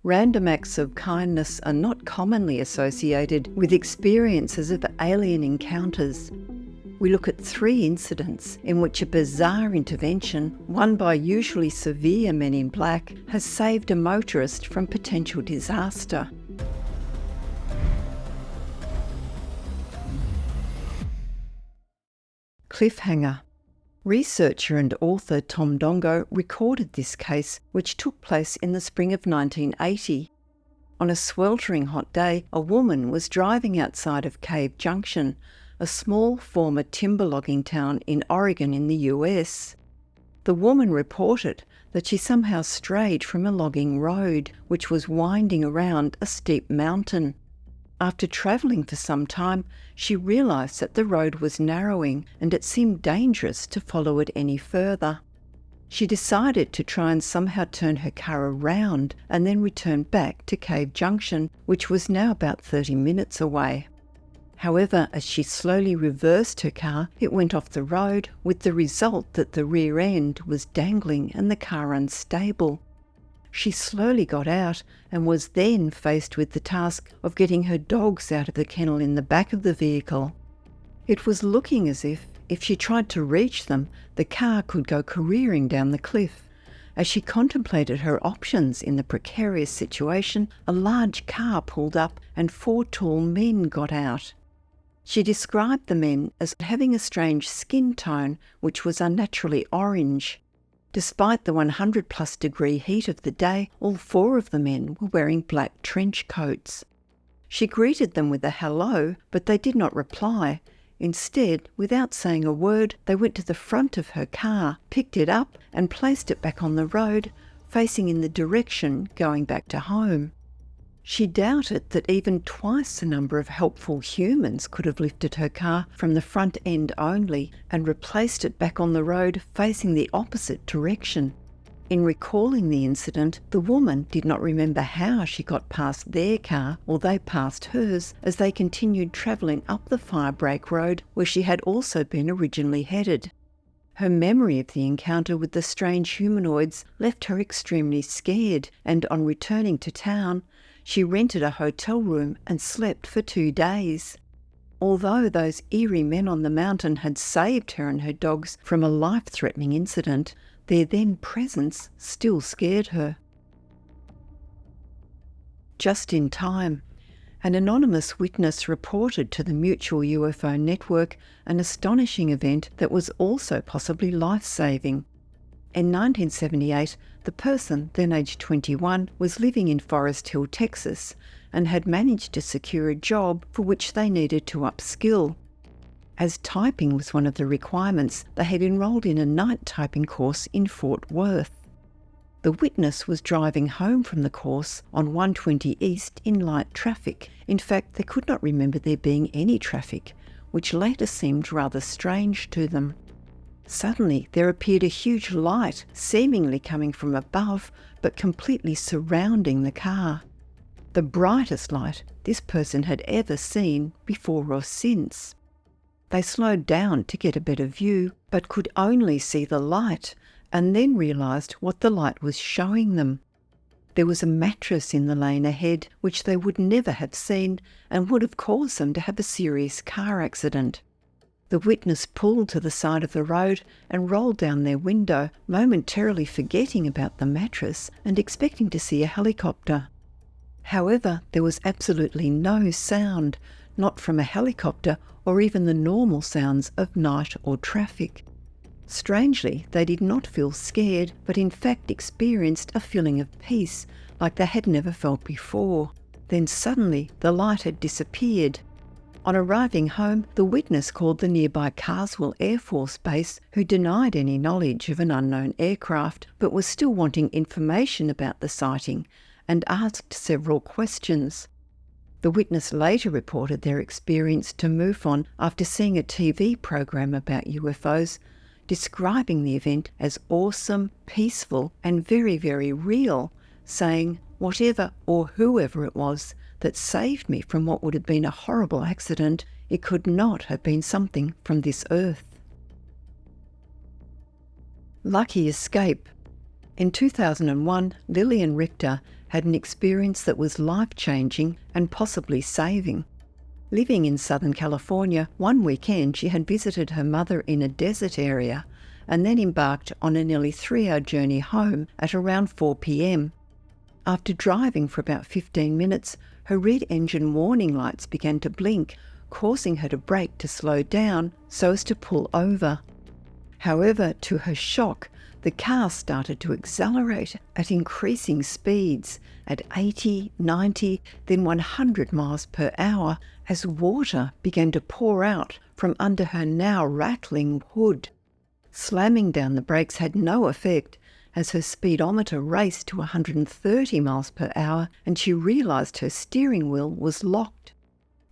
Random acts of kindness are not commonly associated with experiences of alien encounters. We look at 3 incidents in which a bizarre intervention, one by usually severe men in black, has saved a motorist from potential disaster. Cliffhanger. Researcher and author Tom Dongo recorded this case, which took place in the spring of 1980. On a sweltering hot day, a woman was driving outside of Cave Junction, a small former timber logging town in Oregon in the US. The woman reported that she somehow strayed from a logging road, which was winding around a steep mountain. After travelling for some time, she realised that the road was narrowing and it seemed dangerous to follow it any further. She decided to try and somehow turn her car around and then return back to Cave Junction, which was now about 30 minutes away. However, as she slowly reversed her car, it went off the road, with the result that the rear end was dangling and the car unstable. She slowly got out and was then faced with the task of getting her dogs out of the kennel in the back of the vehicle. It was looking as if she tried to reach them, the car could go careering down the cliff. As she contemplated her options in the precarious situation, a large car pulled up and 4 tall men got out. She described the men as having a strange skin tone which was unnaturally orange. Despite the 100+ degree heat of the day, all 4 of the men were wearing black trench coats. She greeted them with a hello, but they did not reply. Instead, without saying a word, they went to the front of her car, picked it up and placed it back on the road, facing in the direction going back to home. She doubted that even twice the number of helpful humans could have lifted her car from the front end only and replaced it back on the road facing the opposite direction. In recalling the incident, the woman did not remember how she got past their car or they passed hers as they continued travelling up the Firebreak Road where she had also been originally headed. Her memory of the encounter with the strange humanoids left her extremely scared, and on returning to town, she rented a hotel room and slept for 2 days. Although those eerie men on the mountain had saved her and her dogs from a life-threatening incident, their then presence still scared her. Just in time, an anonymous witness reported to the Mutual UFO Network an astonishing event that was also possibly life-saving. In 1978, the person, then aged 21, was living in Forest Hill, Texas, and had managed to secure a job for which they needed to upskill. As typing was one of the requirements, they had enrolled in a night typing course in Fort Worth. The witness was driving home from the course on 120 East in light traffic. In fact, they could not remember there being any traffic, which later seemed rather strange to them. Suddenly, there appeared a huge light, seemingly coming from above, but completely surrounding the car. The brightest light this person had ever seen before or since. They slowed down to get a better view, but could only see the light, and then realised what the light was showing them. There was a mattress in the lane ahead, which they would never have seen, and would have caused them to have a serious car accident. The witness pulled to the side of the road and rolled down their window, momentarily forgetting about the mattress and expecting to see a helicopter. However, there was absolutely no sound, not from a helicopter or even the normal sounds of night or traffic. Strangely, they did not feel scared, but in fact experienced a feeling of peace, like they had never felt before. Then suddenly, the light had disappeared. On arriving home, the witness called the nearby Carswell Air Force Base, who denied any knowledge of an unknown aircraft, but was still wanting information about the sighting, and asked several questions. The witness later reported their experience to MUFON after seeing a TV program about UFOs, describing the event as awesome, peaceful, and very, very real, saying, "Whatever or whoever it was that saved me from what would have been a horrible accident, it could not have been something from this earth." Lucky escape. In 2001, Lillian Richter had an experience that was life-changing and possibly saving. Living in Southern California, one weekend she had visited her mother in a desert area and then embarked on a nearly 3-hour journey home at around 4 p.m. After driving for about 15 minutes, her rear engine warning lights began to blink, causing her to brake to slow down so as to pull over. However, to her shock, the car started to accelerate at increasing speeds at 80, 90, then 100 miles per hour as water began to pour out from under her now rattling hood. Slamming down the brakes had no effect as her speedometer raced to 130 miles per hour and she realised her steering wheel was locked.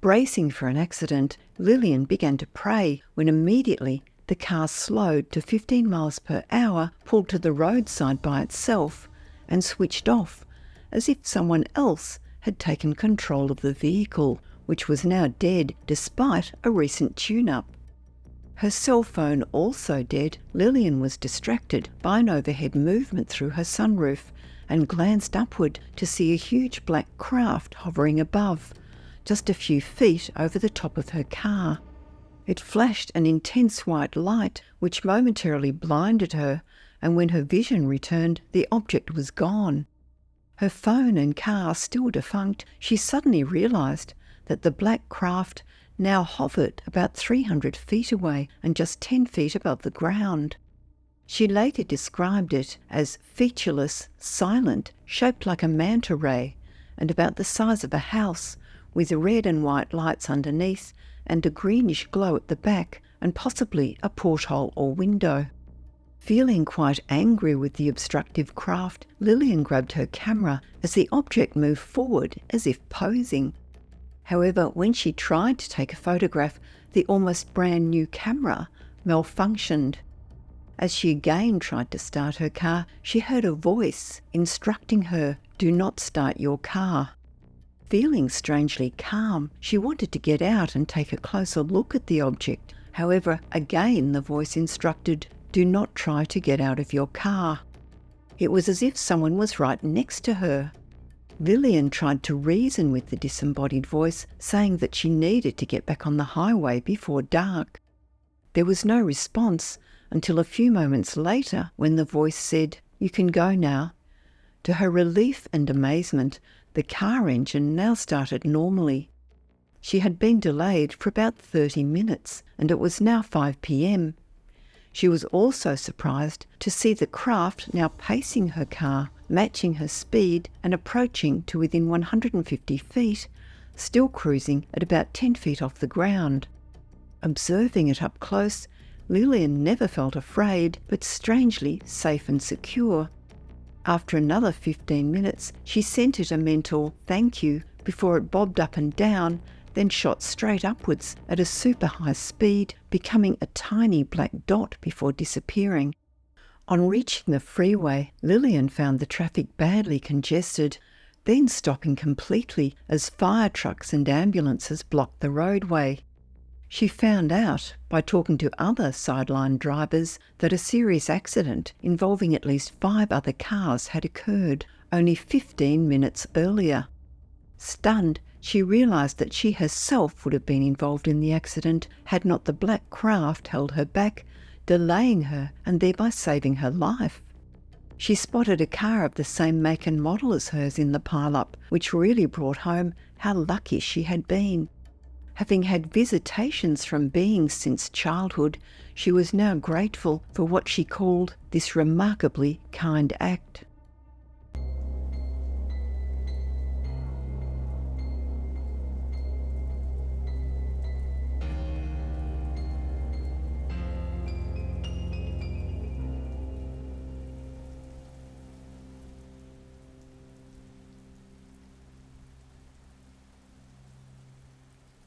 Bracing for an accident, Lillian began to pray when immediately the car slowed to 15 miles per hour, pulled to the roadside by itself, and switched off, as if someone else had taken control of the vehicle, which was now dead despite a recent tune-up. Her cell phone also dead, Lillian was distracted by an overhead movement through her sunroof and glanced upward to see a huge black craft hovering above, just a few feet over the top of her car. It flashed an intense white light which momentarily blinded her, and when her vision returned, the object was gone. Her phone and car still defunct, she suddenly realised that the black craft now hovered about 300 feet away and just 10 feet above the ground. She later described it as featureless, silent, shaped like a manta ray, and about the size of a house, with red and white lights underneath and a greenish glow at the back and possibly a porthole or window. Feeling quite angry with the obstructive craft, Lillian grabbed her camera as the object moved forward as if posing. However, when she tried to take a photograph, the almost brand new camera malfunctioned. As she again tried to start her car, she heard a voice instructing her, "Do not start your car." Feeling strangely calm, she wanted to get out and take a closer look at the object. However, again the voice instructed, "Do not try to get out of your car." It was as if someone was right next to her. Lillian tried to reason with the disembodied voice, saying that she needed to get back on the highway before dark. There was no response until a few moments later when the voice said, "You can go now." To her relief and amazement, the car engine now started normally. She had been delayed for about 30 minutes, and it was now 5 p.m. She was also surprised to see the craft now pacing her car, matching her speed and approaching to within 150 feet, still cruising at about 10 feet off the ground. Observing it up close, Lillian never felt afraid, but strangely safe and secure. After another 15 minutes, she sent it a mental "thank you" before it bobbed up and down, then shot straight upwards at a super high speed, becoming a tiny black dot before disappearing. On reaching the freeway, Lillian found the traffic badly congested, then stopping completely as fire trucks and ambulances blocked the roadway. She found out, by talking to other sideline drivers, that a serious accident involving at least 5 other cars had occurred only 15 minutes earlier. Stunned, she realised that she herself would have been involved in the accident had not the black craft held her back, delaying her and thereby saving her life. She spotted a car of the same make and model as hers in the pile-up, which really brought home how lucky she had been. Having had visitations from beings since childhood, she was now grateful for what she called this remarkably kind act.